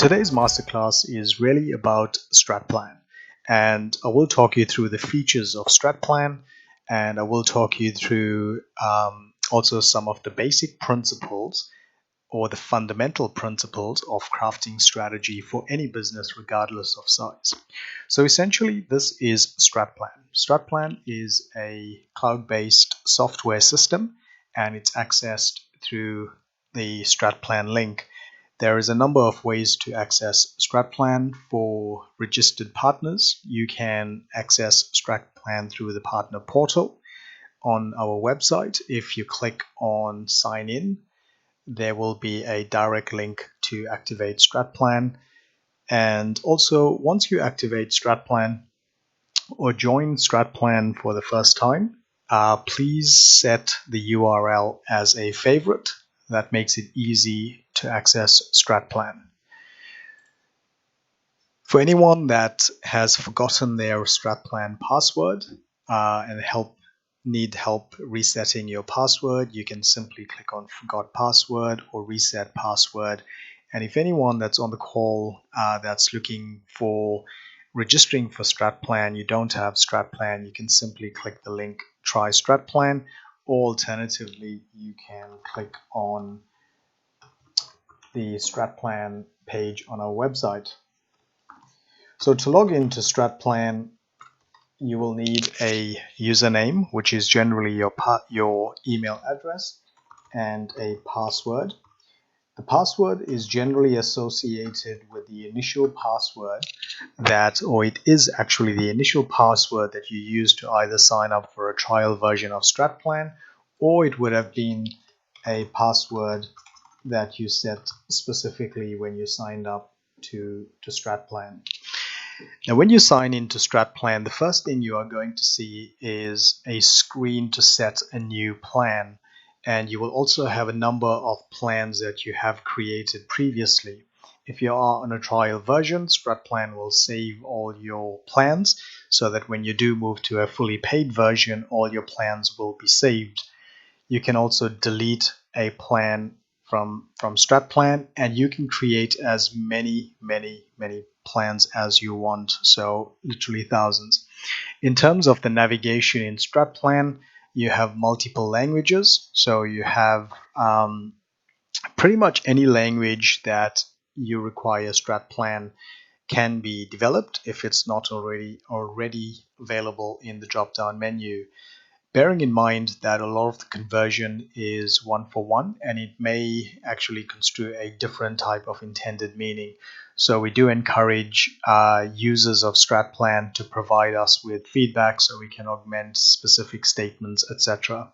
Today's masterclass is really about StratPlan, and I will talk you through the features of StratPlan, and I will talk you through also some of the basic principles or the fundamental principles of crafting strategy for any business regardless of size. So essentially, this is StratPlan. StratPlan is a cloud-based software system, and it's accessed through the StratPlan link. There is a number of ways to access StratPlan for registered partners. You can access StratPlan through the partner portal on our website. If you click on sign in, there will be a direct link to activate StratPlan. And also, once you activate StratPlan or join StratPlan for the first time, please set the URL as a favorite. That makes it easy to access StratPlan. For anyone that has forgotten their StratPlan password and need help resetting your password, you can simply click on Forgot Password or Reset Password. And if anyone that's on the call that's looking for registering for StratPlan, you don't have StratPlan, you can simply click the link Try StratPlan. Alternatively, you can click on the StratPlan page on our website. So to log into StratPlan, you will need a username, which is generally your email address, and a password. The password is generally associated with the initial password it is actually the initial password that you use to either sign up for a trial version of StratPlan, or it would have been a password that you set specifically when you signed up to StratPlan. Now, when you sign into StratPlan, the first thing you are going to see is a screen to set a new plan. And you will also have a number of plans that you have created previously. If you are on a trial version, StratPlan will save all your plans so that when you do move to a fully paid version, all your plans will be saved. You can also delete a plan from StratPlan, and you can create as many plans as you want, so literally thousands. In terms of the navigation in StratPlan, you have multiple languages, so you have pretty much any language that you require StratPlan can be developed if it's not already available in the drop-down menu. Bearing in mind that a lot of the conversion is one-for-one, and it may actually construe a different type of intended meaning. So we do encourage users of StratPlan to provide us with feedback so we can augment specific statements, etc.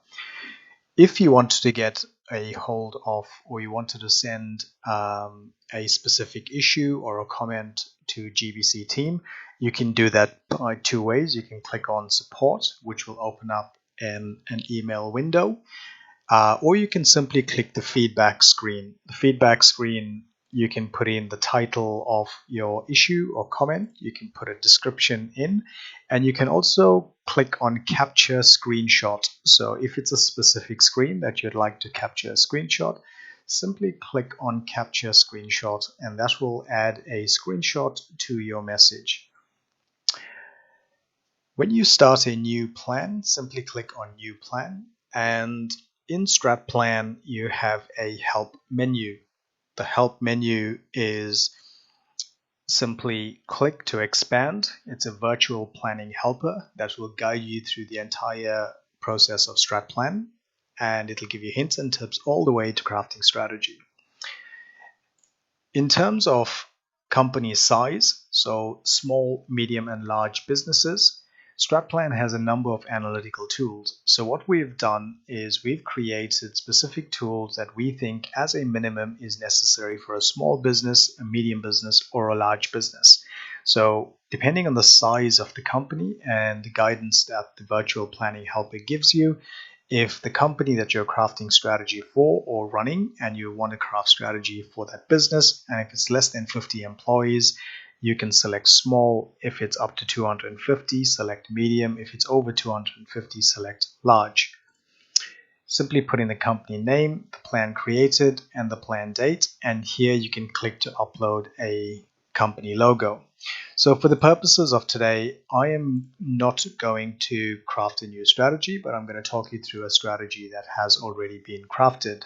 If you wanted to get a hold of, or you wanted to send a specific issue or a comment to GBC team, you can do that by two ways. You can click on support, which will open up an email window, or you can simply click the feedback screen. The feedback screen, you can put in the title of your issue or comment, you can put a description in, and you can also click on capture screenshot. So if it's a specific screen that you'd like to capture a screenshot, simply click on capture screenshot, and that will add a screenshot to your message. When you start a new plan, simply click on New Plan, and in StratPlan you have a help menu. The help menu is simply click to expand. It's a virtual planning helper that will guide you through the entire process of StratPlan, and it'll give you hints and tips all the way to crafting strategy. In terms of company size, so small, medium, and large businesses, StratPlan has a number of analytical tools. So what we've done is we've created specific tools that we think as a minimum is necessary for a small business, a medium business, or a large business. So depending on the size of the company and the guidance that the virtual planning helper gives you, if the company that you're crafting strategy for or running and you want to craft strategy for that business, and if it's less than 50 employees, you can select small. If it's up to 250, select medium. If it's over 250, select large. Simply put in the company name, the plan created, and the plan date, and here you can click to upload a company logo. So for the purposes of today, I am not going to craft a new strategy, but I'm going to talk you through a strategy that has already been crafted.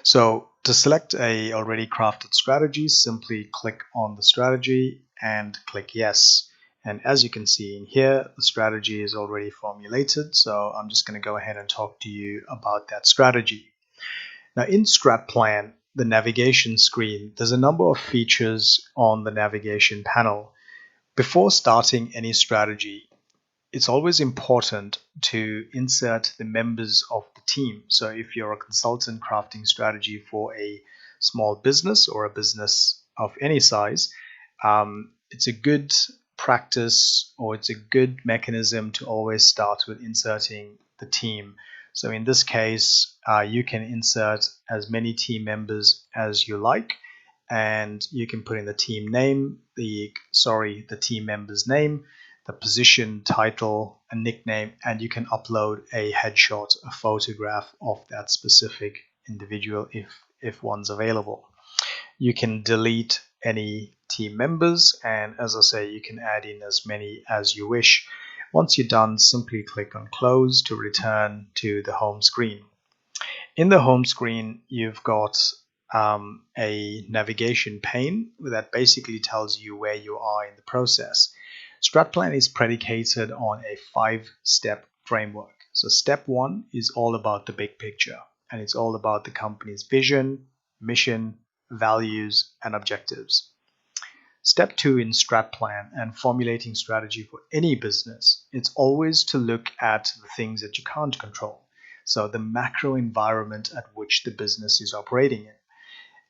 So to select a already crafted strategy, simply click on the strategy and click yes. And as you can see in here, the strategy is already formulated. So I'm just going to go ahead and talk to you about that strategy. Now in StratPlan, the navigation screen, there's a number of features on the navigation panel. Before starting any strategy, it's always important to insert the members of the team. So if you're a consultant crafting strategy for a small business or a business of any size, it's a good practice, or it's a good mechanism to always start with inserting the team. So in this case, you can insert as many team members as you like, and you can put in the team name, the team member's name, the position, title, a nickname, and you can upload a headshot, a photograph of that specific individual if one's available. You can delete any team members, and as I say, you can add in as many as you wish. Once you're done, simply click on close to return to the home screen. In the home screen, you've got a navigation pane that basically tells you where you are in the process. StratPlan is predicated on a 5-step framework. So step 1 is all about the big picture, and it's all about the company's vision, mission, values, and objectives. Step 2 in StratPlan and formulating strategy for any business, it's always to look at the things that you can't control. So the macro environment at which the business is operating in.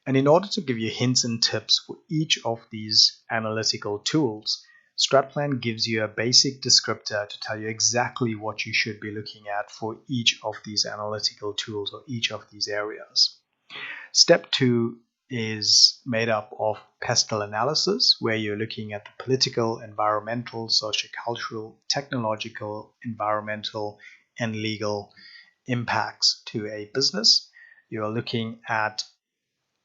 And in order to give you hints and tips for each of these analytical tools, StratPlan gives you a basic descriptor to tell you exactly what you should be looking at for each of these analytical tools or each of these areas. Step 2 is made up of PESTEL Analysis, where you're looking at the political, environmental, sociocultural, technological, environmental, and legal impacts to a business. You're looking at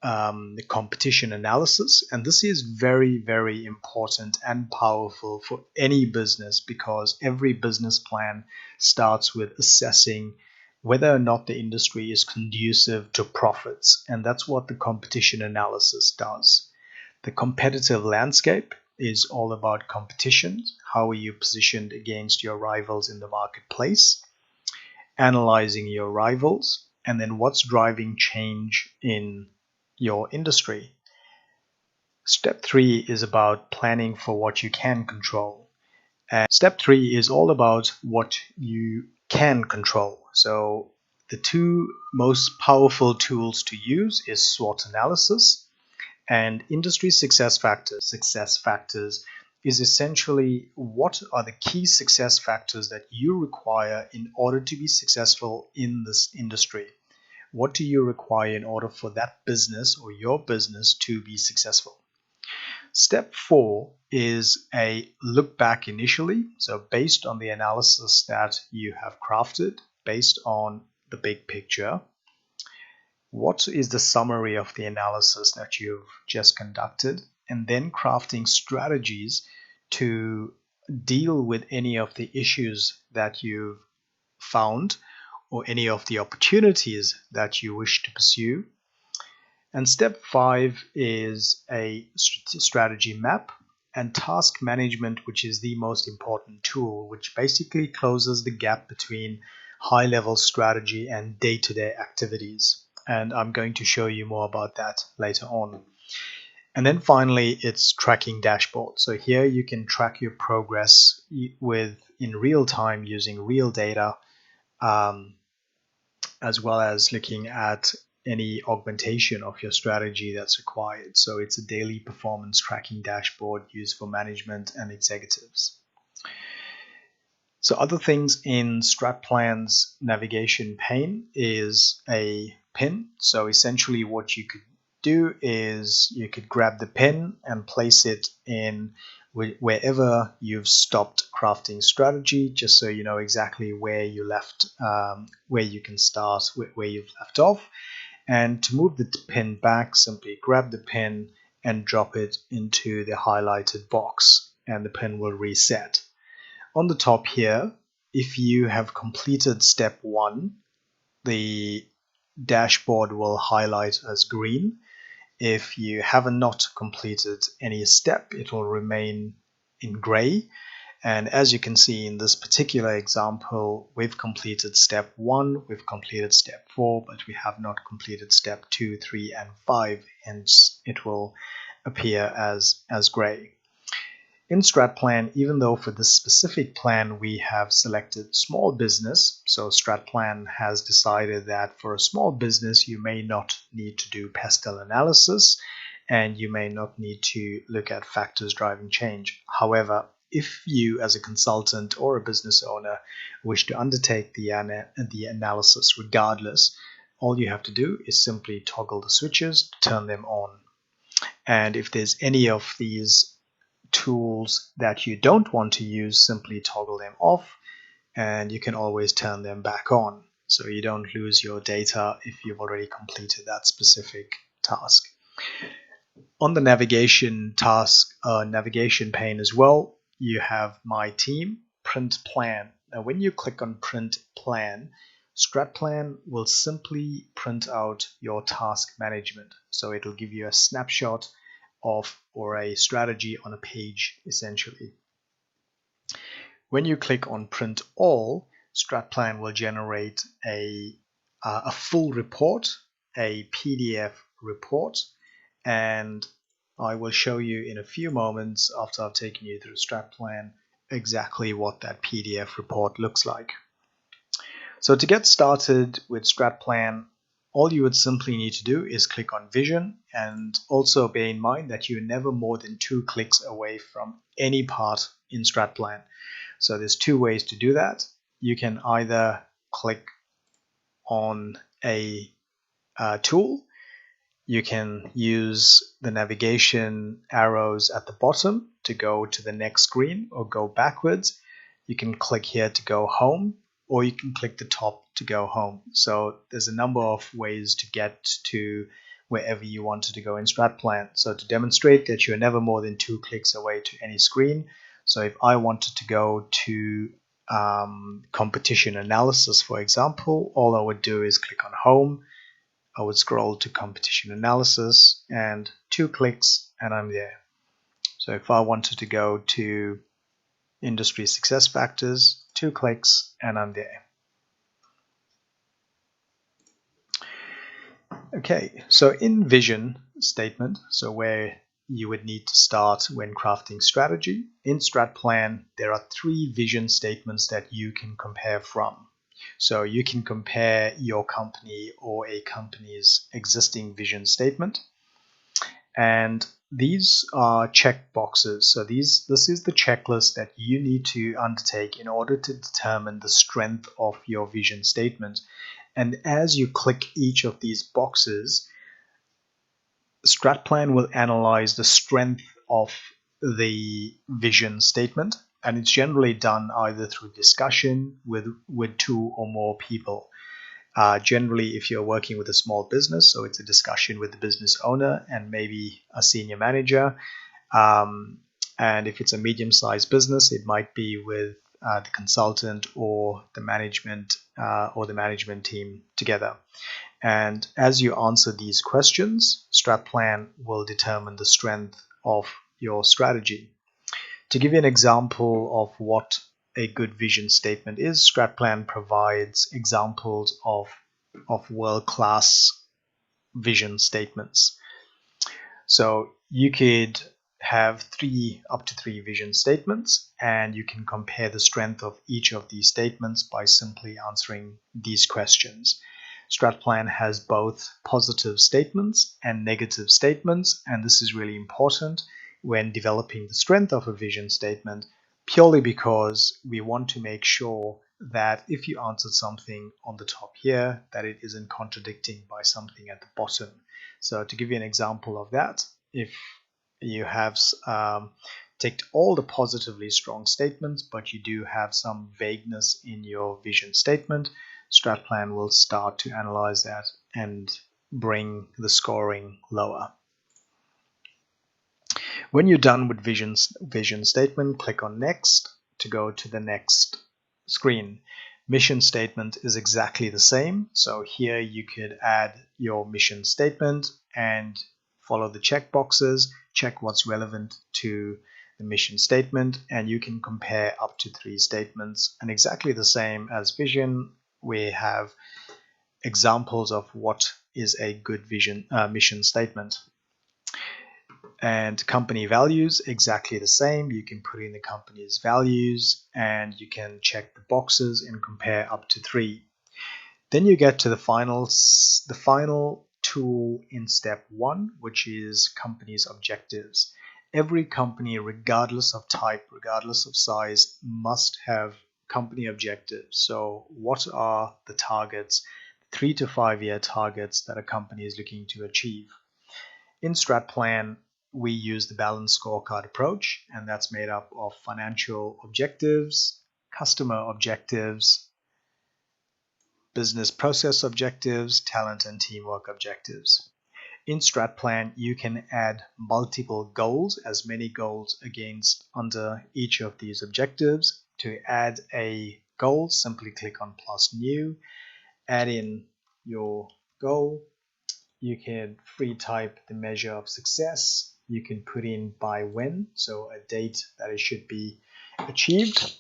the competition analysis, and this is very, very important and powerful for any business, because every business plan starts with assessing whether or not the industry is conducive to profits, and that's what the competition analysis does. The competitive landscape is all about competition. How are you positioned against your rivals in the marketplace? Analyzing your rivals, and then what's driving change in your industry. Step 3 is about planning for what you can control. And step 3 is all about what you can control. So the two most powerful tools to use is SWOT analysis and industry success factors. Success factors is essentially what are the key success factors that you require in order to be successful in this industry. What do you require in order for that business or your business to be successful? Step 4 is a look back initially. So based on the analysis that you have crafted, based on the big picture, what is the summary of the analysis that you've just conducted, and then crafting strategies to deal with any of the issues that you've found or any of the opportunities that you wish to pursue. And step 5 is a strategy map and task management, which is the most important tool, which basically closes the gap between high-level strategy and day-to-day activities. And I'm going to show you more about that later on. And then finally, it's tracking dashboard. So here you can track your progress in real time using real data, as well as looking at any augmentation of your strategy that's required. So it's a daily performance tracking dashboard used for management and executives. So other things in StratPlan's navigation pane is a pin. So essentially what you could do is you could grab the pin and place it in wherever you've stopped crafting strategy, just so you know exactly where you left, where you can start, where you've left off. And to move the pin back, simply grab the pin and drop it into the highlighted box, and the pin will reset. On the top here, if you have completed step 1, the dashboard will highlight as green. If you have not completed any step, it will remain in gray. And as you can see in this particular example, we've completed step 1, we've completed step 4, but we have not completed step 2, 3, and 5, hence it will appear as gray. In StratPlan, even though for this specific plan we have selected small business, so StratPlan has decided that for a small business you may not need to do PESTEL analysis and you may not need to look at factors driving change. However, if you as a consultant or a business owner wish to undertake the analysis regardless, all you have to do is simply toggle the switches to turn them on. And if there's any of these tools that you don't want to use, simply toggle them off, and you can always turn them back on, so you don't lose your data if you've already completed that specific task. On the navigation pane as well, you have My Team, Print Plan. Now when you click on Print Plan, StratPlan will simply print out your task management. So it'll give you a snapshot of or a strategy on a page essentially. When you click on Print All, StratPlan will generate a full report, a PDF report, and I will show you in a few moments after I've taken you through StratPlan exactly what that PDF report looks like. So to get started with StratPlan, all you would simply need to do is click on Vision, and also bear in mind that you're never more than 2 clicks away from any part in StratPlan. So there's 2 ways to do that. You can either click on a tool, you can use the navigation arrows at the bottom to go to the next screen or go backwards. You can click here to go home, or you can click the top to go home. So there's a number of ways to get to wherever you wanted to go in StratPlan. So to demonstrate that you're never more than 2 clicks away to any screen, so if I wanted to go to competition analysis, for example, all I would do is click on home, I would scroll to competition analysis, and 2 clicks and I'm there. So if I wanted to go to industry success factors, 2 clicks and I'm there. Okay, so in vision statement, so where you would need to start when crafting strategy, in StratPlan there are 3 vision statements that you can compare from. So you can compare your company or a company's existing vision statement, and these are check boxes. So this is the checklist that you need to undertake in order to determine the strength of your vision statement. And as you click each of these boxes, StratPlan will analyze the strength of the vision statement, and it's generally done either through discussion with 2 or more people. Generally, if you're working with a small business, so it's a discussion with the business owner and maybe a senior manager. And if it's a medium-sized business, it might be with the consultant or the management team together. And as you answer these questions, StratPlan will determine the strength of your strategy. To give you an example of what a good vision statement is, StratPlan provides examples of world-class vision statements. So you could have up to three vision statements, and you can compare the strength of each of these statements by simply answering these questions. StratPlan has both positive statements and negative statements, and this is really important when developing the strength of a vision statement, purely because we want to make sure that if you answered something on the top here, that it isn't contradicting by something at the bottom. So to give you an example of that, if you have ticked all the positively strong statements, but you do have some vagueness in your vision statement, StratPlan will start to analyze that and bring the scoring lower. When you're done with vision statement, click on Next to go to the next screen. Mission statement is exactly the same. So here you could add your mission statement and follow the check boxes, check what's relevant to the mission statement, and you can compare up to 3 statements. And exactly the same as vision, we have examples of what is a good mission statement. And company values, exactly the same. You can put in the company's values and you can check the boxes and compare up to 3. Then you get to the final tool in step 1, which is company's objectives. Every company, regardless of type, regardless of size, must have company objectives. So what are the targets, 3 to 5 year targets that a company is looking to achieve? In StratPlan, we use the balanced scorecard approach, and that's made up of financial objectives, customer objectives, business process objectives, talent and teamwork objectives. In StratPlan, you can add multiple goals, as many goals under each of these objectives. To add a goal, simply click on plus new, add in your goal. You can free type the measure of success. You can put in by when, so a date that it should be achieved.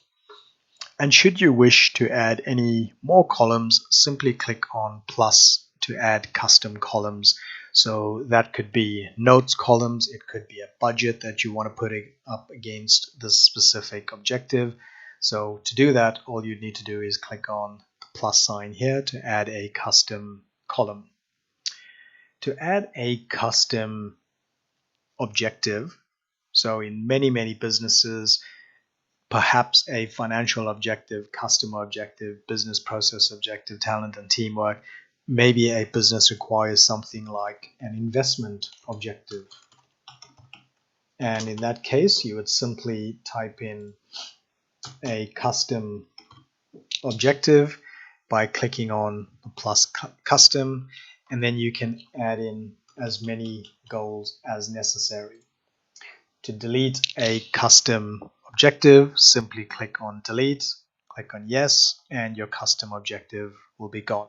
And should you wish to add any more columns, simply click on plus to add custom columns. So that could be notes columns, it could be a budget that you want to put up against this specific objective. So to do that, all you need to do is click on the plus sign here to add a custom column. To add a custom objective, so in many businesses, perhaps a financial objective, customer objective, business process objective, talent and teamwork, maybe a business requires something like an investment objective. And in that case, you would simply type in a custom objective by clicking on the plus custom, and then you can add in as many goals as necessary. To delete a custom objective, simply click on delete, click on yes, and your custom objective will be gone.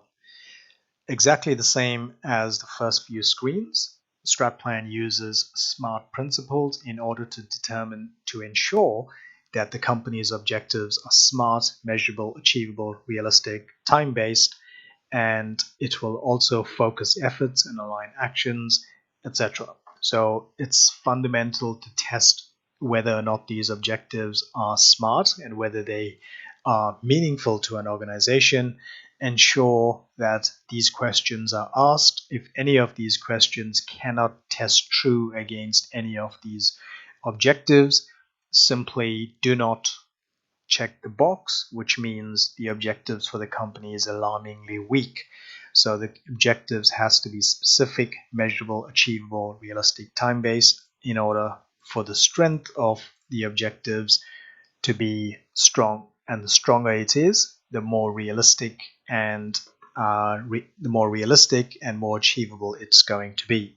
Exactly the same as the first few screens, StratPlan uses SMART principles in order to ensure that the company's objectives are smart, measurable, achievable, realistic, time-based, and it will also focus efforts and align actions, etc. So it's fundamental to test whether or not these objectives are smart and whether they are meaningful to an organization. Ensure that these questions are asked. If any of these questions cannot test true against any of these objectives, simply do not check the box, which means the objectives for the company is alarmingly weak. So the objectives has to be specific, measurable, achievable, realistic, time-based in order for the strength of the objectives to be strong. And the stronger it is, the more realistic and more achievable it's going to be.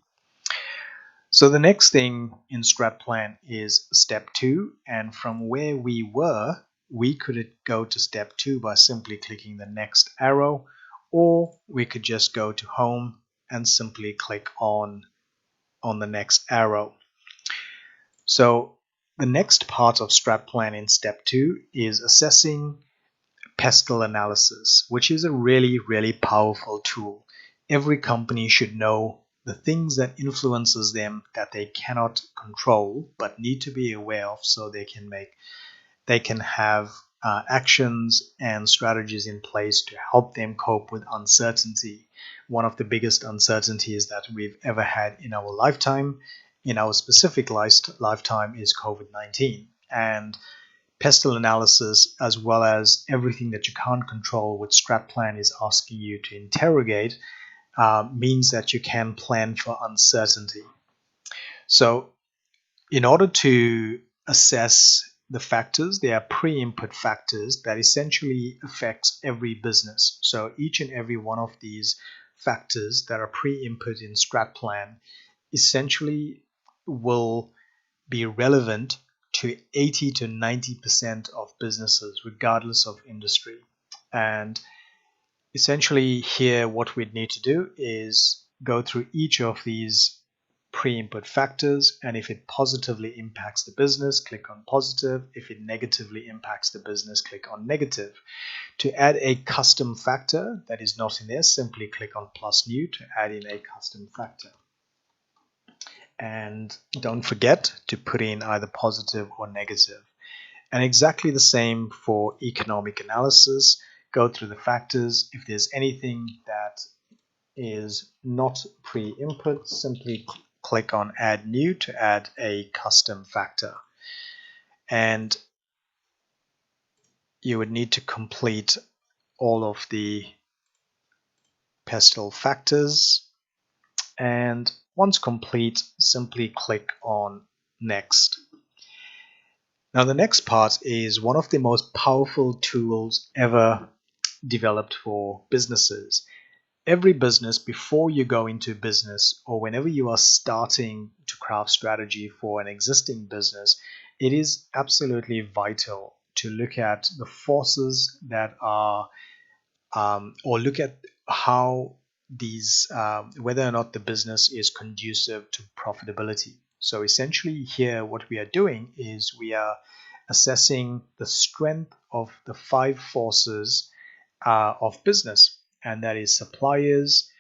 So the next thing in StratPlan is step 2, and from where we were, we could go to step 2 by simply clicking the next arrow, or we could just go to home and simply click on the next arrow. So the next part of StratPlan in step 2 is assessing PESTEL Analysis, which is a really powerful tool. Every company should know the things that influences them that they cannot control but need to be aware of, so they can have actions and strategies in place to help them cope with uncertainty. One of the biggest uncertainties that we've ever had in our lifetime, in our specific lifetime, is COVID-19. And PESTEL analysis, as well as everything that you can't control, which StratPlan is asking you to interrogate, means that you can plan for uncertainty. So in order to assess the factors. They are pre-input factors that essentially affects every business. So each and every one of these factors that are pre-input in StratPlan essentially will be relevant to 80 to 90% of businesses, regardless of industry. And essentially here, what we'd need to do is go through each of these pre-input factors, and if it positively impacts the business, click on positive. If it negatively impacts the business, click on negative. To add a custom factor that is not in there, simply click on plus new to add in a custom factor. And don't forget to put in either positive or negative. And exactly the same for economic analysis. Go through the factors. If there's anything that is not pre-input, simply click on add new to add a custom factor. And you would need to complete all of the PESTEL factors. And once complete, simply click on next. Now the next part is one of the most powerful tools ever developed for businesses. Every business, before you go into business or whenever you are starting to craft strategy for an existing business, it is absolutely vital to look at the forces that are or look at how these whether or not the business is conducive to profitability. So essentially here what we are doing is we are assessing the strength of the 5 forces of business, and that is suppliers,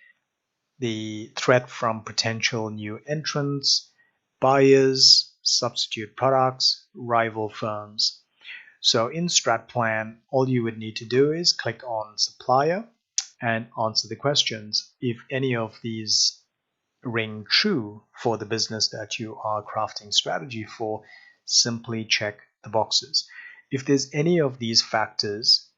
the threat from potential new entrants, buyers, substitute products, rival firms. So in StratPlan, all you would need to do is click on supplier and answer the questions. If any of these ring true for the business that you are crafting strategy for, simply check the boxes. If there's any of these factors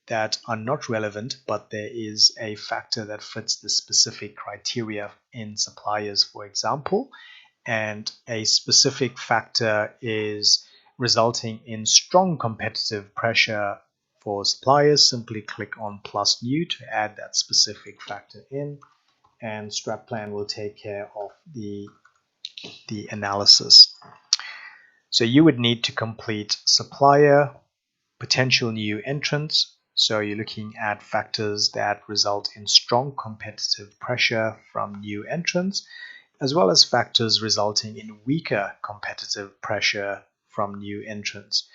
that are not relevant, but there is a factor that fits the specific criteria in suppliers, for example, and a specific factor is resulting in strong competitive pressure for suppliers, simply click on plus new to add that specific factor in, and StratPlan will take care of the analysis. So you would need to complete supplier, potential new entrants. So you're looking at factors that result in strong competitive pressure from new entrants, as well as factors resulting in weaker competitive pressure from new entrants.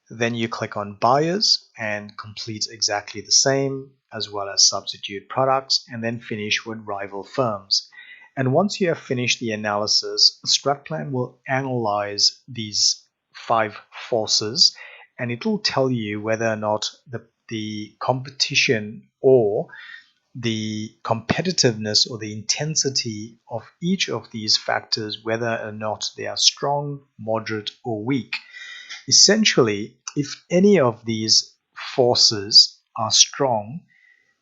Then you click on buyers and complete exactly the same, as well as substitute products, and then finish with rival firms. And once you have finished the analysis, StratPlan will analyze these 5 forces, and it will tell you whether or not the competition or the competitiveness or the intensity of each of these factors, whether or not they are strong, moderate, or weak. Essentially, if any of these forces are strong,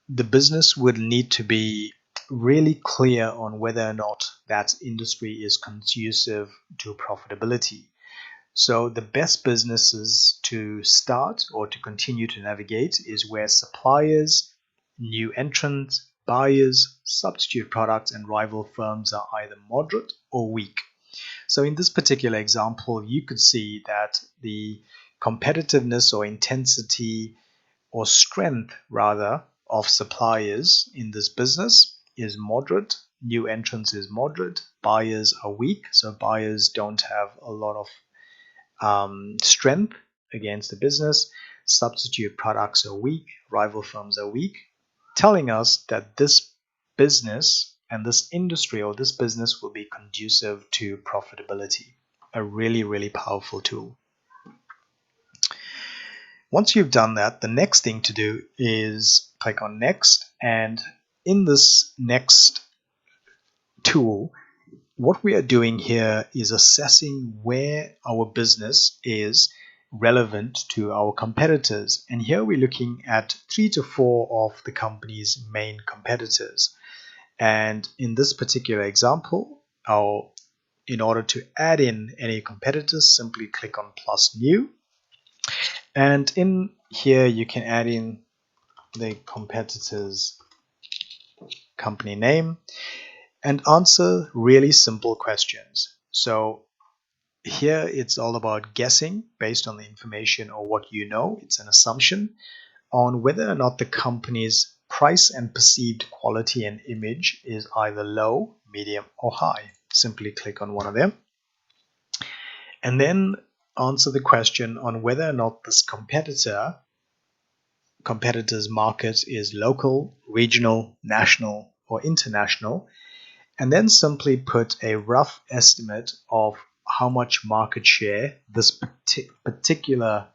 the business would need to be really clear on whether or not that industry is conducive to profitability. So the best businesses to start or to continue to navigate is where suppliers, new entrants, buyers, substitute products, and rival firms are either moderate or weak. So in this particular example, you could see that the competitiveness or intensity or strength rather of suppliers in this business is moderate, new entrants is moderate, buyers are weak, so buyers don't have a lot of strength against the business, substitute products are weak, rival firms are weak, telling us that this business and this industry or this business will be conducive to profitability. A really, really powerful tool. Once you've done that, the next thing to do is click on next, and in this next tool, what we are doing here is assessing where our business is relevant to our competitors. And here we're looking at 3 to 4 of the company's main competitors. And in this particular example, our in order to add in any competitors, simply click on plus new. And in here, you can add in the competitor's company name and answer really simple questions. So here it's all about guessing based on the information or what you know. It's an assumption on whether or not the company's price and perceived quality and image is either low, medium, or high. Simply click on one of them. And then answer the question on whether or not this competitor's market is local, regional, national, or international. And then simply put a rough estimate of how much market share this particular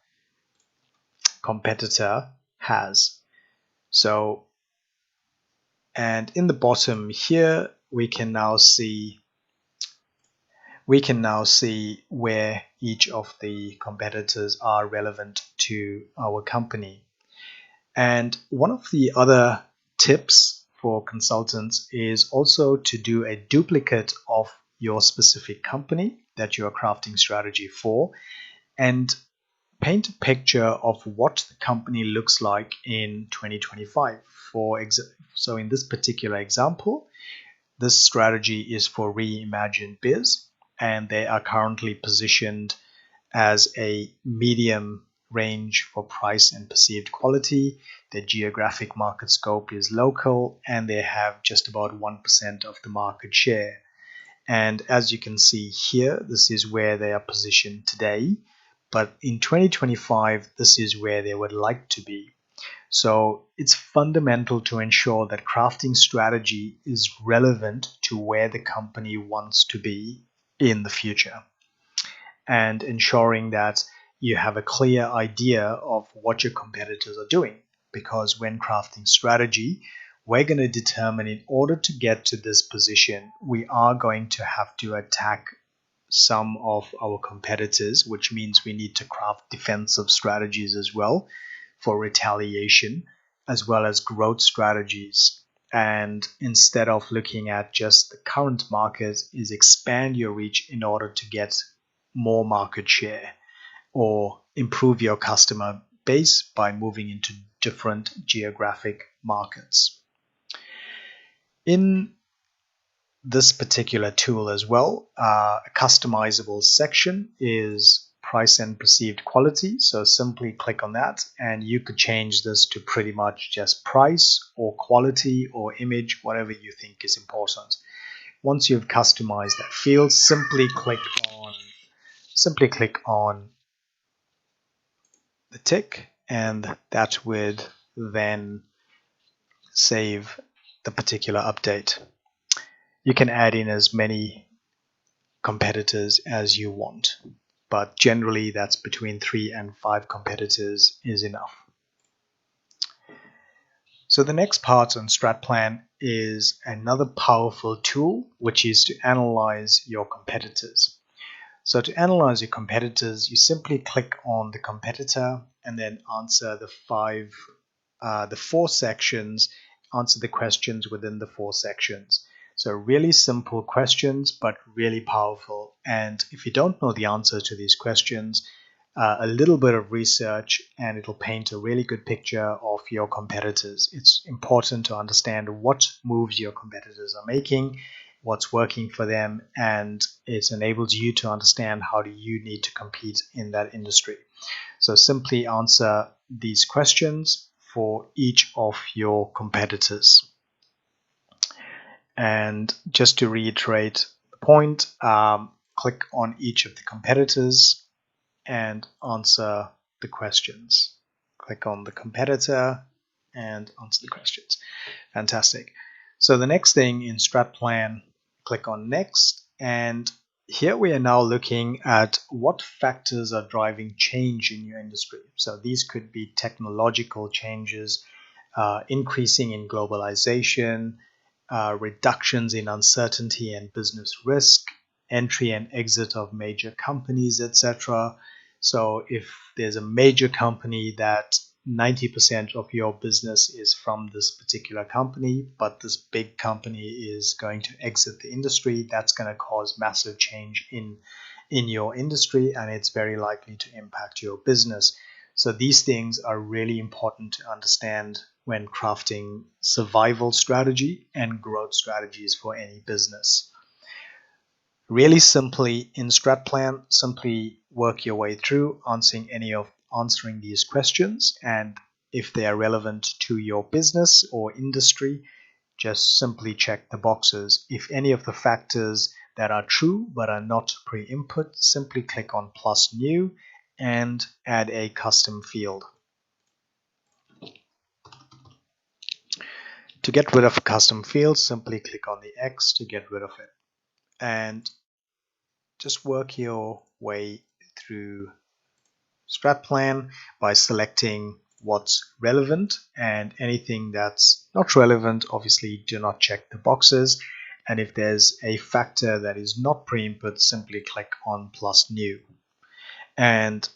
competitor has. So, and in the bottom here, we can now see where each of the competitors are relevant to our company. And one of the other tips for consultants is also to do a duplicate of your specific company that you are crafting strategy for, and paint a picture of what the company looks like in 2025. So in this particular example, this strategy is for Reimagine Biz, and they are currently positioned as a medium range for price and perceived quality. Their geographic market scope is local, and they have just about 1% of the market share. And as you can see here, this is where they are positioned today. But in 2025, this is where they would like to be. So it's fundamental to ensure that crafting strategy is relevant to where the company wants to be in the future, and ensuring that you have a clear idea of what your competitors are doing. Because when crafting strategy, we're going to determine, in order to get to this position, we are going to have to attack some of our competitors, which means we need to craft defensive strategies as well for retaliation, as well as growth strategies. And instead of looking at just the current market, is expand your reach in order to get more market share or improve your customer base by moving into different geographic markets. In this particular tool as well, a customizable section is price and perceived quality. So simply click on that, and you could change this to pretty much just price or quality or image, whatever you think is important. Once you've customized that field, simply click on the tick, and that would then save the particular update. You can add in as many competitors as you want, but generally that's between 3 and 5 competitors is enough. So the next part on StratPlan is another powerful tool, which is to analyze your competitors. So to analyze your competitors, you simply click on the competitor and then answer the 4 sections, answer the questions within the 4 sections. So really simple questions, but really powerful. And if you don't know the answer to these questions, a little bit of research and it'll paint a really good picture of your competitors. It's important to understand what moves your competitors are making, what's working for them, and it enables you to understand how do you need to compete in that industry. So simply answer these questions for each of your competitors. And just to reiterate the point, click on each of the competitors and answer the questions. Click on the competitor and answer the questions. Fantastic. So the next thing in StratPlan, click on next, and here we are now looking at what factors are driving change in your industry. So these could be technological changes, increasing in globalization, reductions in uncertainty and business risk, entry and exit of major companies, etc. So if there's a major company that 90% of your business is from this particular company, but this big company is going to exit the industry. That's going to cause massive change in your industry, and it's very likely to impact your business. So these things are really important to understand when crafting survival strategy and growth strategies for any business. Really simply, in StratPlan, simply work your way through answering these questions, and if they are relevant to your business or industry, just simply check the boxes. If any of the factors that are true but are not pre-input, simply click on plus new and add a custom field. To get rid of a custom field, simply click on the X to get rid of it. And just work your way through StratPlan by selecting what's relevant, and anything that's not relevant, obviously do not check the boxes. And if there's a factor that is not pre-input, simply click on plus new. And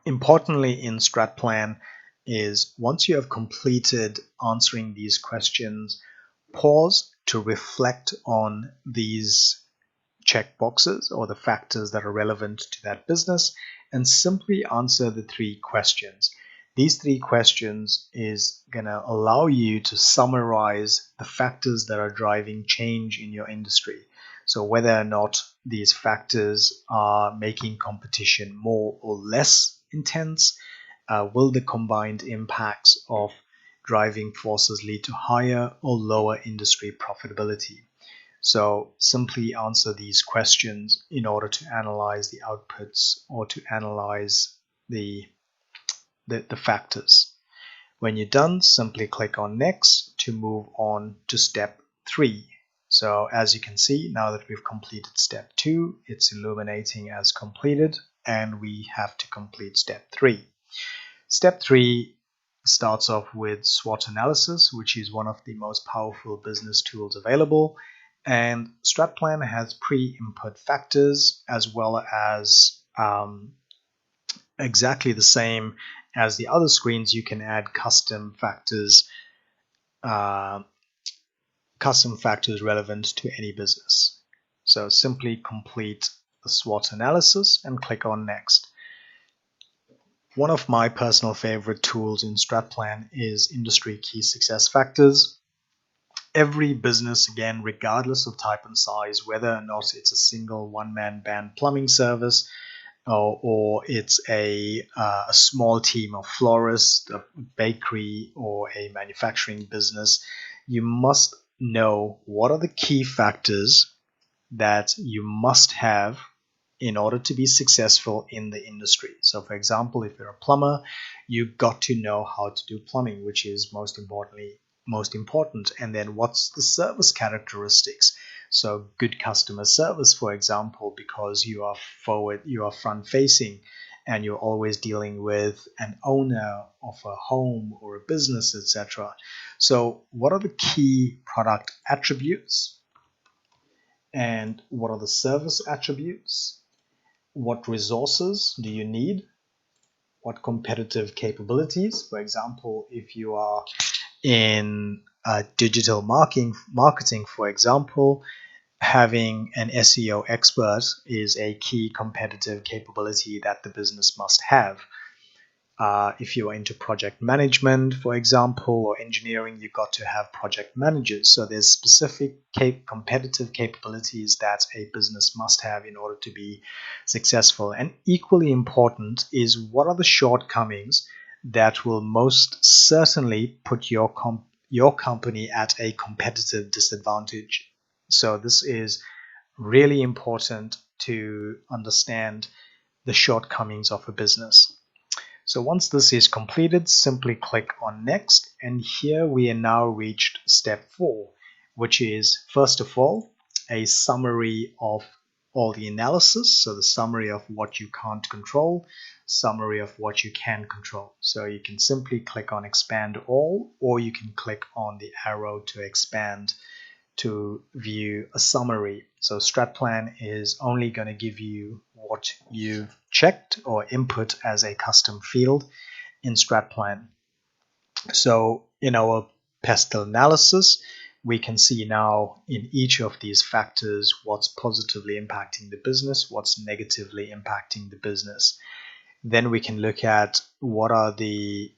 importantly in StratPlan is, once you have completed answering these questions, pause to reflect on these check boxes or the factors that are relevant to that business, and simply answer the 3 questions. These 3 questions is going to allow you to summarize the factors that are driving change in your industry. So whether or not these factors are making competition more or less intense, will the combined impacts of driving forces lead to higher or lower industry profitability? So simply answer these questions in order to analyze the outputs or to analyze the factors. When you're done, simply click on next to move on to step 3. So as you can see, now that we've completed step 2, it's illuminating as completed, and we have to complete step 3. Step 3 starts off with SWOT analysis, which is one of the most powerful business tools available. And StratPlan has pre-input factors, as well as exactly the same as the other screens. You can add custom factors relevant to any business. So simply complete the SWOT analysis and click on next. One of my personal favorite tools in StratPlan is industry key success factors. Every business, again, regardless of type and size, whether or not it's a single one-man band plumbing service, or it's a small team of florists, a bakery, or a manufacturing business, you must know what are the key factors that you must have in order to be successful in the industry. So for example, if you're a plumber, you've got to know how to do plumbing, which is most important. And then what's the service characteristics? So good customer service, for example, because you are front facing, and you're always dealing with an owner of a home or a business, etc. So what are the key product attributes? And what are the service attributes? What resources do you need? What competitive capabilities? For example, if you are in digital marketing, for example, having an SEO expert is a key competitive capability that the business must have. If you are into project management, for example, or engineering, you've got to have project managers. So there's specific competitive capabilities that a business must have in order to be successful. And equally important is, what are the shortcomings that will most certainly put your company at a competitive disadvantage. So this is really important to understand the shortcomings of a business. So once this is completed, simply click on next, and here we are now reached step 4, which is, first of all, a summary of all the analysis. So the summary of what you can't control, summary of what you can control. So you can simply click on expand all, or you can click on the arrow to expand to view a summary. So StratPlan is only going to give you what you've checked or input as a custom field in StratPlan. So in our PESTEL analysis, we can see now in each of these factors what's positively impacting the business, what's negatively impacting the business. Then we can look at what are the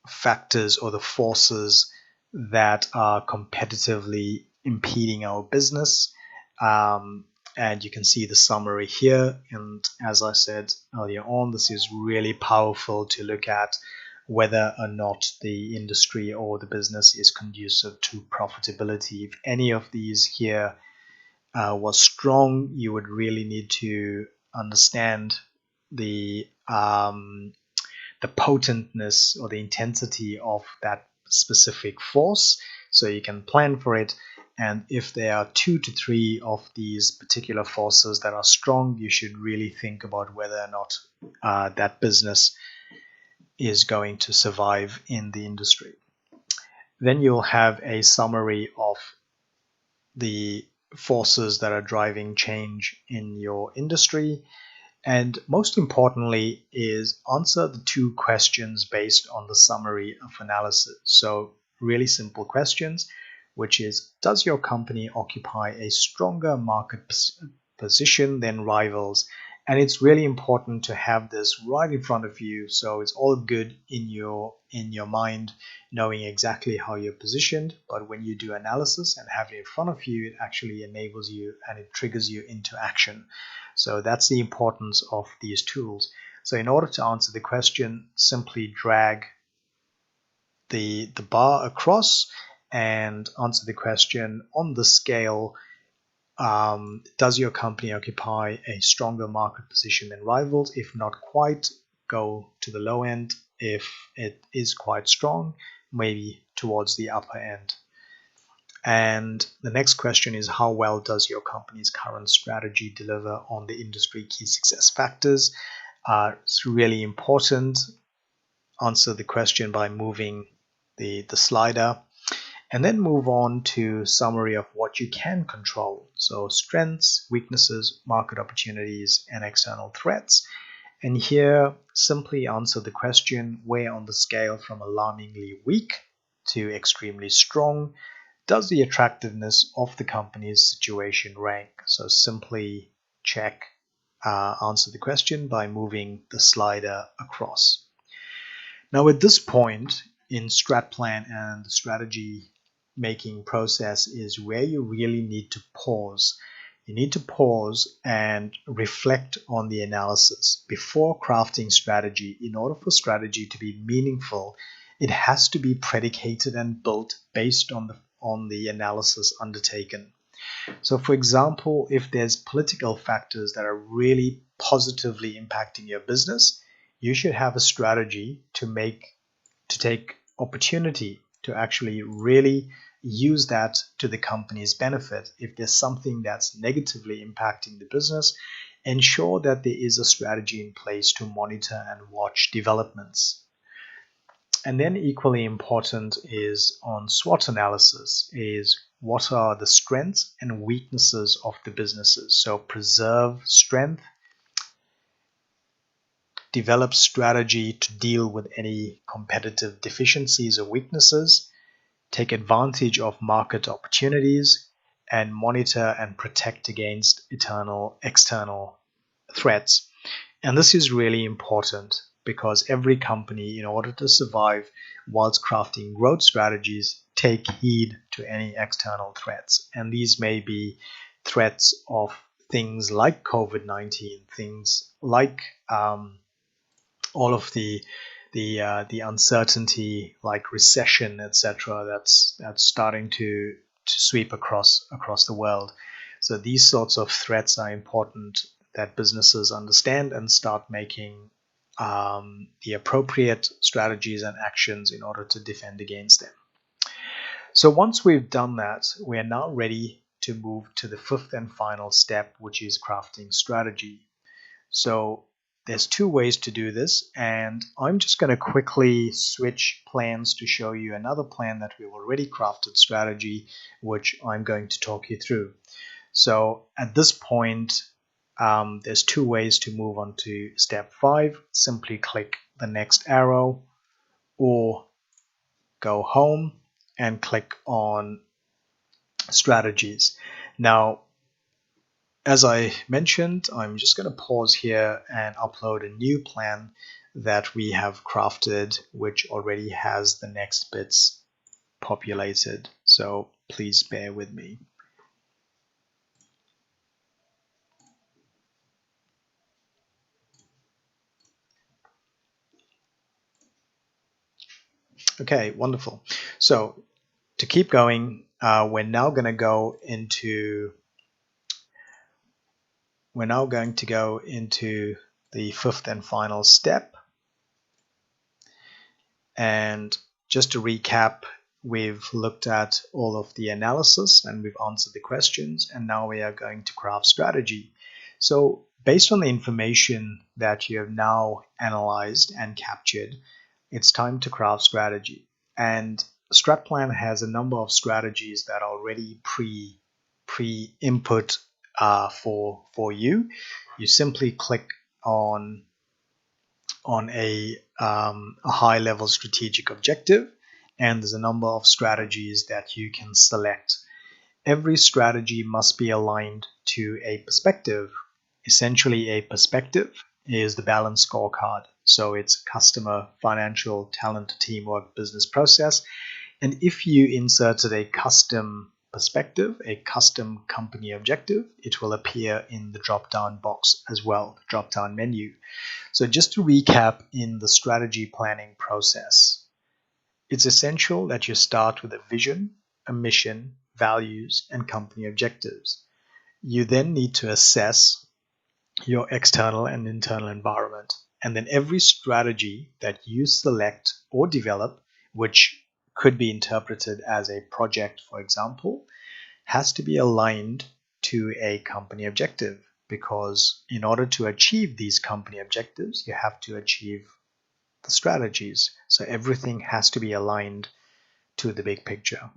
factors or the forces that are competitively impeding our business. And you can see the summary here. And as I said earlier on, this is really powerful to look at whether or not the industry or the business is conducive to profitability. If any of these here was strong, you would really need to understand the potentness or the intensity of that specific force, so you can plan for it. And if there are 2 to 3 of these particular forces that are strong, you should really think about whether or not that business is going to survive in the industry. Then you'll have a summary of the forces that are driving change in your industry. And most importantly is answer the 2 questions based on the summary of analysis. So really simple questions, which is, does your company occupy a stronger market position than rivals? And it's really important to have this right in front of you, so it's all good in your mind, knowing exactly how you're positioned. But when you do analysis and have it in front of you, it actually enables you and it triggers you into action. So that's the importance of these tools. So in order to answer the question, simply drag the bar across and answer the question on the scale. Does your company occupy a stronger market position than rivals? If not quite, go to the low end. If it is quite strong, maybe towards the upper end. And the next question is, how well does your company's current strategy deliver on the industry key success factors? It's really important. Answer the question by moving the slider. And then move on to summary of what you can control. So strengths, weaknesses, market opportunities, and external threats. And here, simply answer the question, where on the scale from alarmingly weak to extremely strong does the attractiveness of the company's situation rank? So simply check, answer the question by moving the slider across. Now at this point in StratPlan and the strategy making process is where you really need to pause. You need to pause and reflect on the analysis before crafting strategy. In order for strategy to be meaningful, it has to be predicated and built based on the analysis undertaken. So for example, if there's political factors that are really positively impacting your business, you should have a strategy to take opportunity to actually really use that to the company's benefit. If there's something that's negatively impacting the business, ensure that there is a strategy in place to monitor and watch developments. And then equally important is on SWOT analysis, is what are the strengths and weaknesses of the businesses. So preserve strength, develop strategy to deal with any competitive deficiencies or weaknesses, take advantage of market opportunities, and monitor and protect against external threats. And this is really important because every company, in order to survive whilst crafting growth strategies, take heed to any external threats. And these may be threats of things like COVID-19, things like all of the uncertainty like recession, etc., that's starting to sweep across the world. So these sorts of threats are important that businesses understand and start making the appropriate strategies and actions in order to defend against them. So once we've done that, we are now ready to move to the 5th and final step, which is crafting strategy. So there's 2 ways to do this, and I'm just going to quickly switch plans to show you another plan that we've already crafted strategy, which I'm going to talk you through. So at this point, there's two ways to move on to step 5. Simply click the next arrow or go home and click on strategies. Now, as I mentioned, I'm just going to pause here and upload a new plan that we have crafted, which already has the next bits populated. So please bear with me. Okay, wonderful. So to keep going, we're now going to go into the 5th and final step. And just to recap, we've looked at all of the analysis and we've answered the questions, and now we are going to craft strategy. So based on the information that you have now analyzed and captured, it's time to craft strategy. And StratPlan has a number of strategies that are already pre-input for you. You simply click on a high-level strategic objective, and there's a number of strategies that you can select. Every strategy must be aligned to a perspective. Essentially, a perspective is the balanced scorecard. So it's customer, financial, talent, teamwork, business process. And if you inserted a custom perspective, a custom company objective, it will appear in the drop-down box as well, drop-down menu. So just to recap in the strategy planning process, it's essential that you start with a vision, a mission, values, and company objectives. You then need to assess your external and internal environment. And then every strategy that you select or develop, which could be interpreted as a project, for example, has to be aligned to a company objective, because in order to achieve these company objectives, you have to achieve the strategies. So everything has to be aligned to the big picture.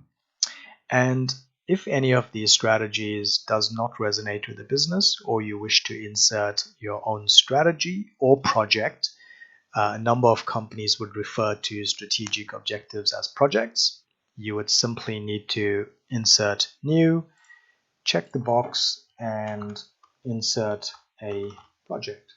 And if any of these strategies does not resonate with the business, or you wish to insert your own strategy or project, a number of companies would refer to strategic objectives as projects. You would simply need to insert new, check the box, and insert a project.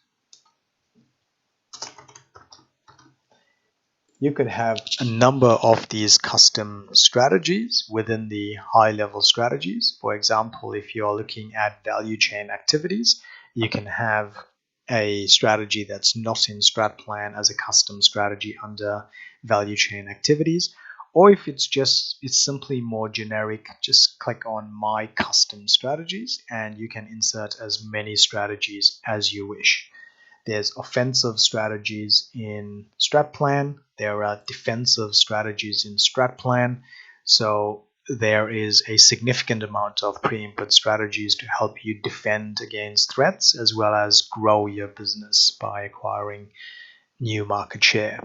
You could have a number of these custom strategies within the high-level strategies. For example, if you're looking at value chain activities, you can have a strategy that's not in StratPlan as a custom strategy under value chain activities. Or if it's simply more generic, just click on My Custom Strategies and you can insert as many strategies as you wish. There's offensive strategies in StratPlan. There are defensive strategies in StratPlan. So there is a significant amount of pre-input strategies to help you defend against threats as well as grow your business by acquiring new market share.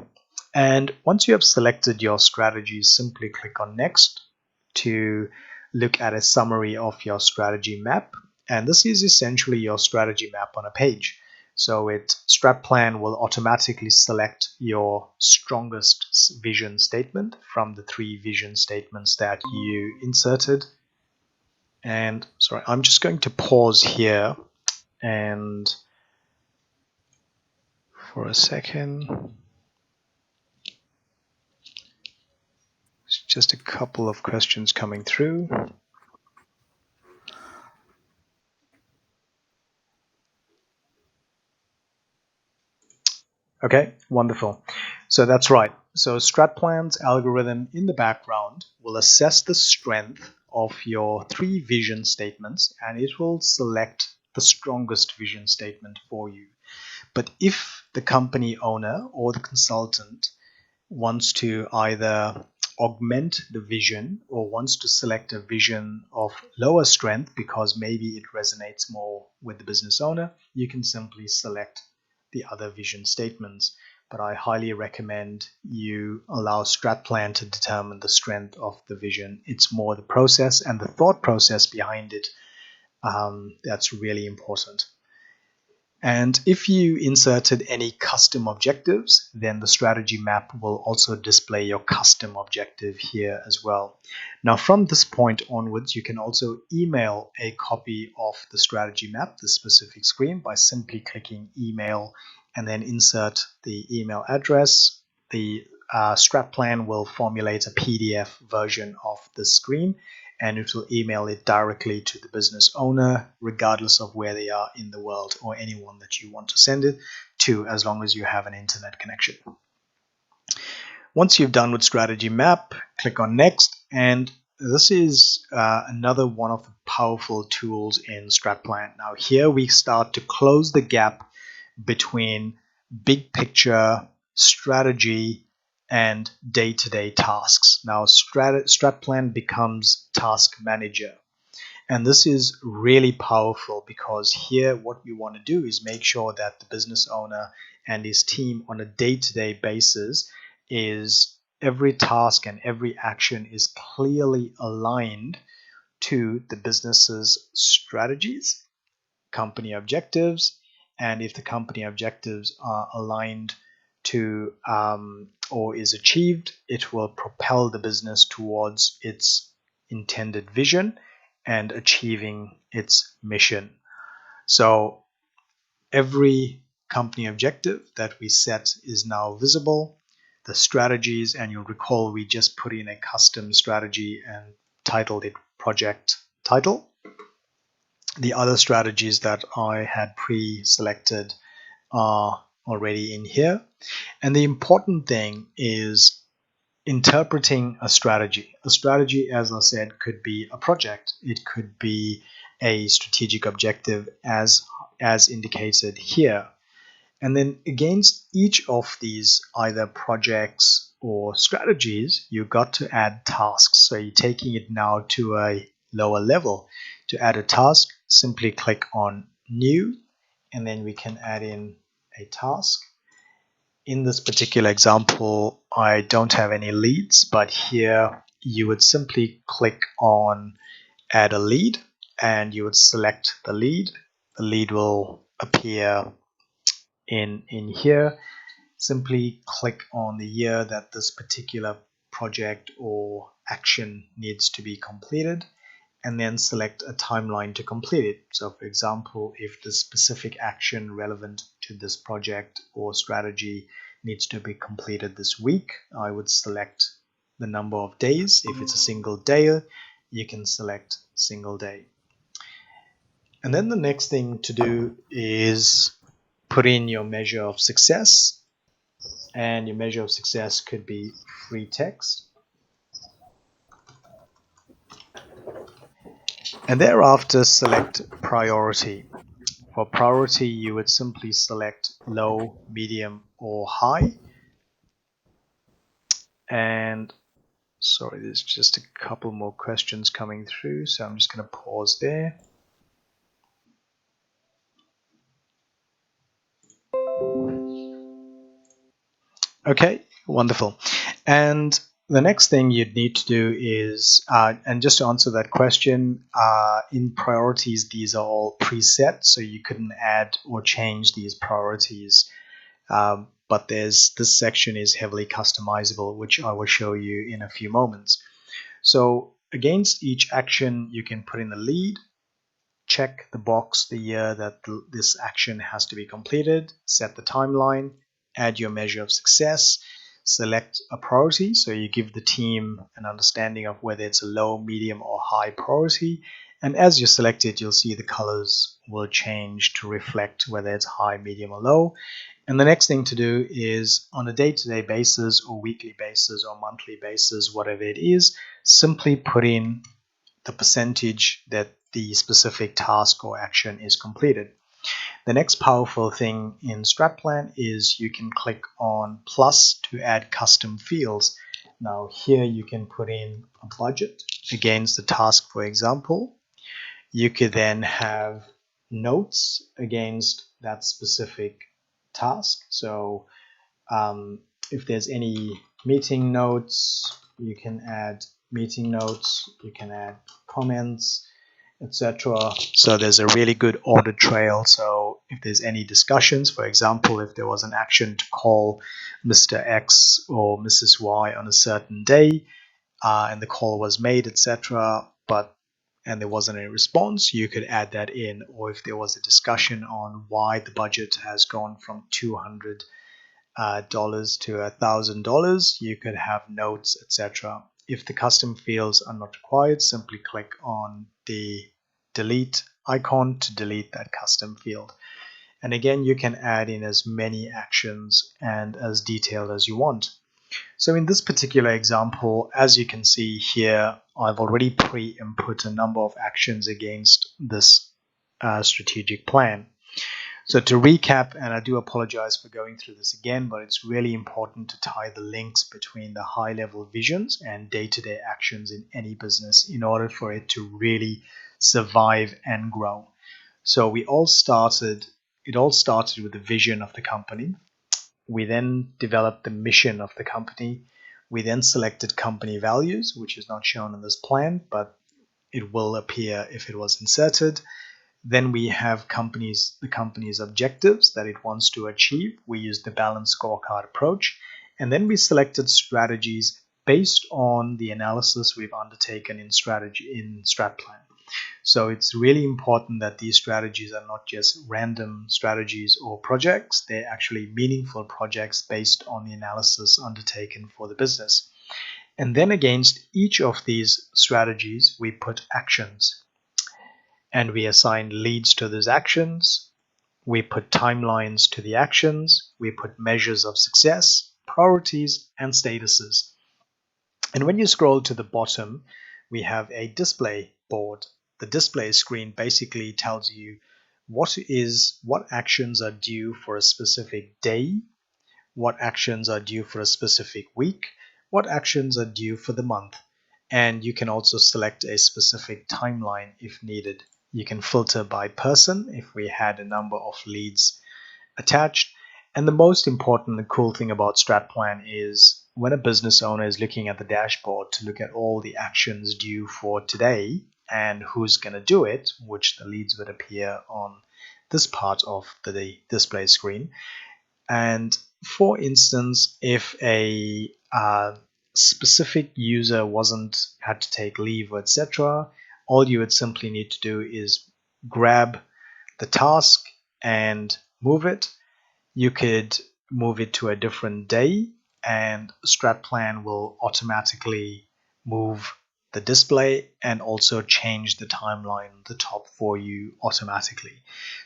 And once you have selected your strategies, simply click on Next to look at a summary of your strategy map. And this is essentially your strategy map on a page. So StratPlan will automatically select your strongest vision statement from the 3 vision statements that you inserted. And sorry, I'm just going to pause here and for a second. Just a couple of questions coming through. Okay, wonderful. So that's right. So StratPlan's algorithm in the background will assess the strength of your 3 vision statements and it will select the strongest vision statement for you. But if the company owner or the consultant wants to either augment the vision or wants to select a vision of lower strength because maybe it resonates more with the business owner, you can simply select the other vision statements. But I highly recommend you allow StratPlan to determine the strength of the vision. It's more the process and the thought process behind it that's really important. And if you inserted any custom objectives, then the strategy map will also display your custom objective here as well. Now, from this point onwards, you can also email a copy of the strategy map, the specific screen, by simply clicking email and then insert the email address. The StratPlan will formulate a PDF version of the screen, and it will email it directly to the business owner, regardless of where they are in the world, or anyone that you want to send it to, as long as you have an internet connection. Once you've done with strategy map, click on next, and this is another one of the powerful tools in StratPlan. Now here we start to close the gap between big picture strategy and day-to-day tasks. Now StratPlan becomes task manager. And this is really powerful because here what we want to do is make sure that the business owner and his team on a day-to-day basis is every task and every action is clearly aligned to the business's strategies, company objectives, and if the company objectives are aligned to or is achieved, it will propel the business towards its intended vision and achieving its mission. So every company objective that we set is now visible. The strategies, and you'll recall we just put in a custom strategy and titled it project title. The other strategies that I had pre-selected are already in here. And the important thing is interpreting a strategy. A strategy, as I said, could be a project. It could be a strategic objective as indicated here. And then against each of these either projects or strategies, you got to add tasks. So you're taking it now to a lower level. To add a task, simply click on new, and then we can add in a task. In this particular example, I don't have any leads, but here you would simply click on add a lead and you would select the lead. The lead will appear in here. Simply click on the year that this particular project or action needs to be completed, and then select a timeline to complete it. So for example, if the specific action relevant to this project or strategy needs to be completed this week, I would select the number of days. If it's a single day, you can select single day. And then the next thing to do is put in your measure of success, and your measure of success could be free text. And thereafter select priority. For priority, you would simply select low, medium, or high. And sorry, there's just a couple more questions coming through, so I'm just going to pause there. Okay, wonderful. And the next thing you'd need to do is, and just to answer that question, in priorities, these are all preset, so you couldn't add or change these priorities. But this section is heavily customizable, which I will show you in a few moments. So against each action, you can put in the lead, check the box the year that this action has to be completed, set the timeline, add your measure of success, select a priority. So you give the team an understanding of whether it's a low, medium, or high priority. And as you select it, you'll see the colors will change to reflect whether it's high, medium, or low. And the next thing to do is on a day-to-day basis or weekly basis or monthly basis, whatever it is, simply put in the percentage that the specific task or action is completed. The next powerful thing in StratPlan is you can click on plus to add custom fields. Now here you can put in a budget against the task, for example. You could then have notes against that specific task. So if there's any meeting notes, you can add meeting notes, you can add comments, etc. So there's a really good audit trail. So if there's any discussions, for example, if there was an action to call Mr. X or Mrs. Y on a certain day, and the call was made, etc., and there wasn't any response, you could add that in. Or if there was a discussion on why the budget has gone from $200 to $1,000, you could have notes, etc. If the custom fields are not required, simply click on the delete icon to delete that custom field. And again, you can add in as many actions and as detailed as you want. So in this particular example, as you can see here, I've already pre-input a number of actions against this strategic plan. So to recap, and I do apologize for going through this again, but it's really important to tie the links between the high-level visions and day-to-day actions in any business in order for it to really survive and grow. So it all started with the vision of the company. We then developed the mission of the company. We then selected company values, which is not shown in this plan, but it will appear if it was inserted. Then we have the company's objectives that it wants to achieve. We use the balanced scorecard approach. And then we selected strategies based on the analysis we've undertaken in StratPlan. So it's really important that these strategies are not just random strategies or projects. They're actually meaningful projects based on the analysis undertaken for the business. And then against each of these strategies, we put actions. And we assign leads to those actions. We put timelines to the actions. We put measures of success, priorities, and statuses. And when you scroll to the bottom, we have a display board. The display screen basically tells you what actions are due for a specific day, what actions are due for a specific week, what actions are due for the month. And you can also select a specific timeline if needed. You can filter by person if we had a number of leads attached. And the most important and cool thing about StratPlan is when a business owner is looking at the dashboard to look at all the actions due for today and who's going to do it, which the leads would appear on this part of the display screen. And for instance, if a specific user had to take leave, etc., all you would simply need to do is grab the task and move it. You could move it to a different day, and StratPlan will automatically move the display and also change the timeline at the top for you automatically.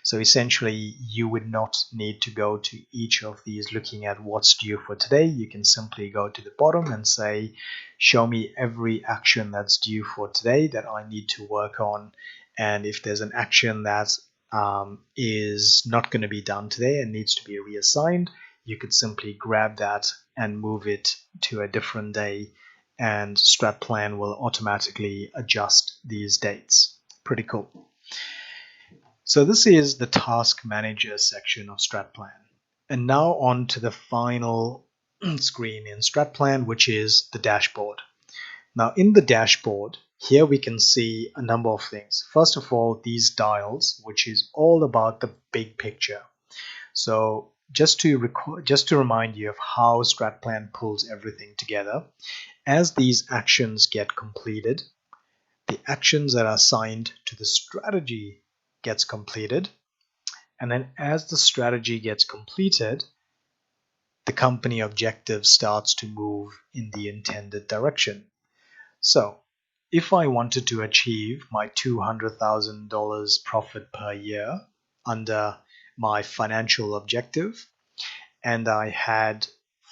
So essentially, you would not need to go to each of these looking at what's due for today. You can simply go to the bottom and say, show me every action that's due for today that I need to work on. And if there's an action that is not going to be done today and needs to be reassigned, you could simply grab that and move it to a different day, and StratPlan will automatically adjust these dates. Pretty cool. So this is the Task Manager section of StratPlan. And now on to the final screen in StratPlan, which is the dashboard. Now in the dashboard, here we can see a number of things. First of all, these dials, which is all about the big picture. So just to remind you of how StratPlan pulls everything together, as these actions get completed, the actions that are assigned to the strategy gets completed, and then as the strategy gets completed, the company objective starts to move in the intended direction. So if I wanted to achieve my $200,000 profit per year under my financial objective, and I had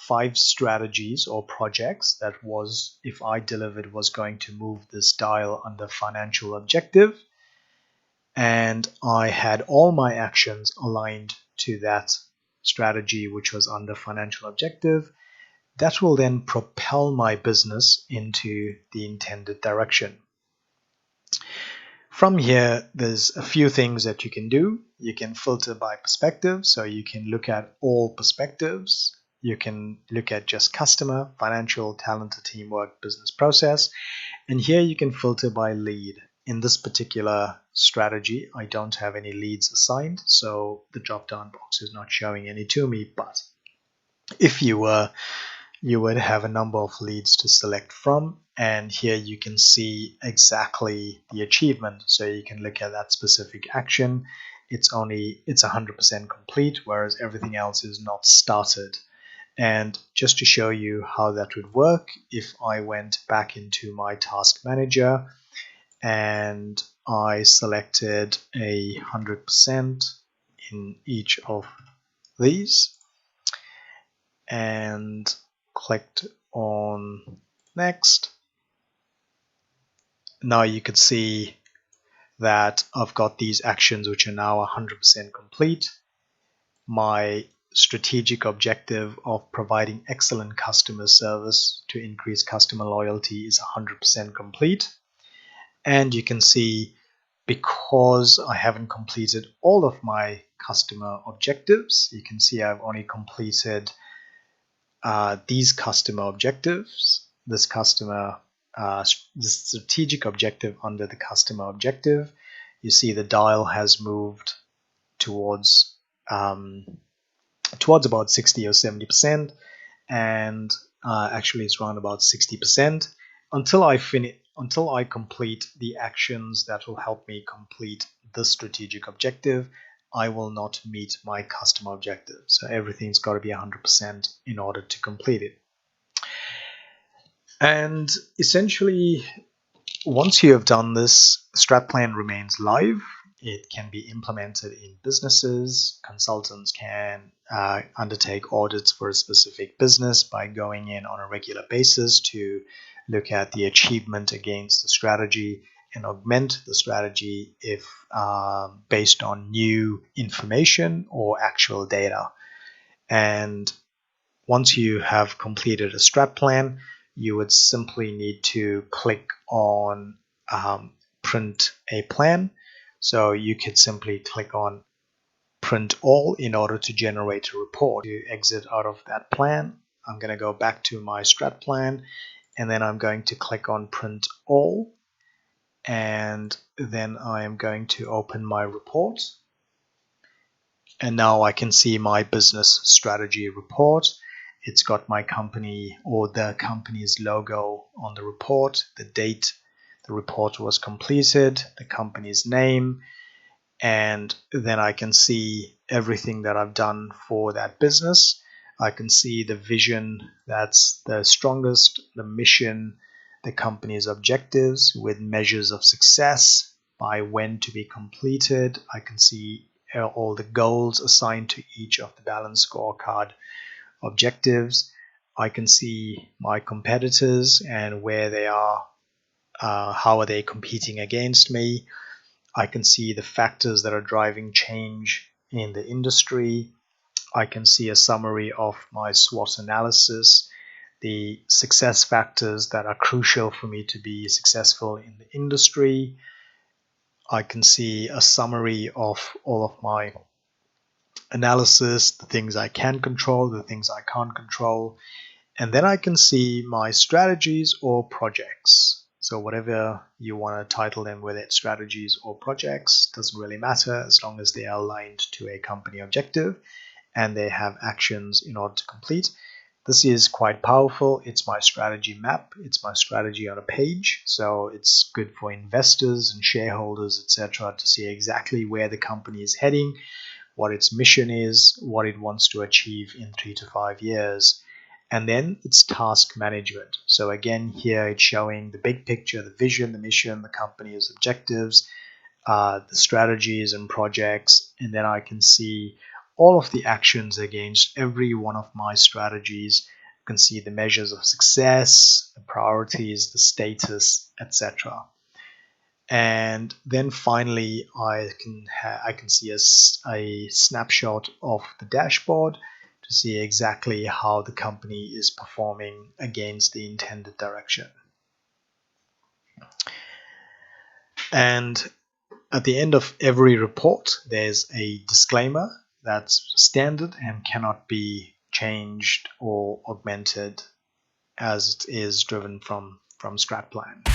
5 strategies or projects that was, if I delivered, was going to move this dial under financial objective, and I had all my actions aligned to that strategy which was under financial objective, that will then propel my business into the intended direction. From here, there's a few things that you can do. You can filter by perspective, so you can look at all perspectives. You can look at just customer, financial, talented, teamwork, business process. And here you can filter by lead. in this particular strategy, I don't have any leads assigned, so the drop-down box is not showing any to me. But if you were, you would have a number of leads to select from, and here you can see exactly the achievement. So you can look at that specific action. It's 100% complete, whereas everything else is not started. And just to show you how that would work, if I went back into my task manager and I selected 100% in each of these and clicked on next, now you could see that I've got these actions which are now 100% complete. My strategic objective of providing excellent customer service to increase customer loyalty is 100% complete. And you can see, because I haven't completed all of my customer objectives, you can see I've only completed these customer objectives, this strategic objective under the customer objective. You see the dial has moved towards about 60 or 70%, and actually it's around about 60%. Until I complete the actions that will help me complete the strategic objective, I will not meet my customer objective. So everything's got to be 100% in order to complete it. And essentially, once you have done this, StratPlan remains live. It can be implemented in businesses. Consultants can undertake audits for a specific business by going in on a regular basis to look at the achievement against the strategy and augment the strategy if based on new information or actual data. And once you have completed a StratPlan, you would simply need to click on print a plan. So you could simply click on print all in order to generate a report. To exit out of that plan, I'm going to go back to my StratPlan, and then I'm going to click on print all, and then I am going to open my report. And now I can see my business strategy report. It's got my company or the company's logo on the report, the date the report was completed, the company's name, and then I can see everything that I've done for that business. I can see the vision that's the strongest, the mission, the company's objectives with measures of success by when to be completed. I can see all the goals assigned to each of the balance scorecard objectives. I can see my competitors and where they are, how are they competing against me. I can see the factors that are driving change in the industry. I can see a summary of my SWOT analysis, the success factors that are crucial for me to be successful in the industry. I can see a summary of all of my analysis, the things I can control, the things I can't control. And then I can see my strategies or projects. So whatever you want to title them, whether it's strategies or projects, doesn't really matter as long as they are aligned to a company objective and they have actions in order to complete. This is quite powerful. It's my strategy map. It's my strategy on a page. So it's good for investors and shareholders, etc., to see exactly where the company is heading, what its mission is, what it wants to achieve in 3 to 5 years. And then it's task management. So again, here it's showing the big picture, the vision, the mission, the company's objectives, the strategies and projects. And then I can see all of the actions against every one of my strategies. You can see the measures of success, the priorities, the status, etc. And then finally, I can see a snapshot of the dashboard to see exactly how the company is performing against the intended direction. And at the end of every report, there's a disclaimer that's standard and cannot be changed or augmented as it is driven from StratPlan.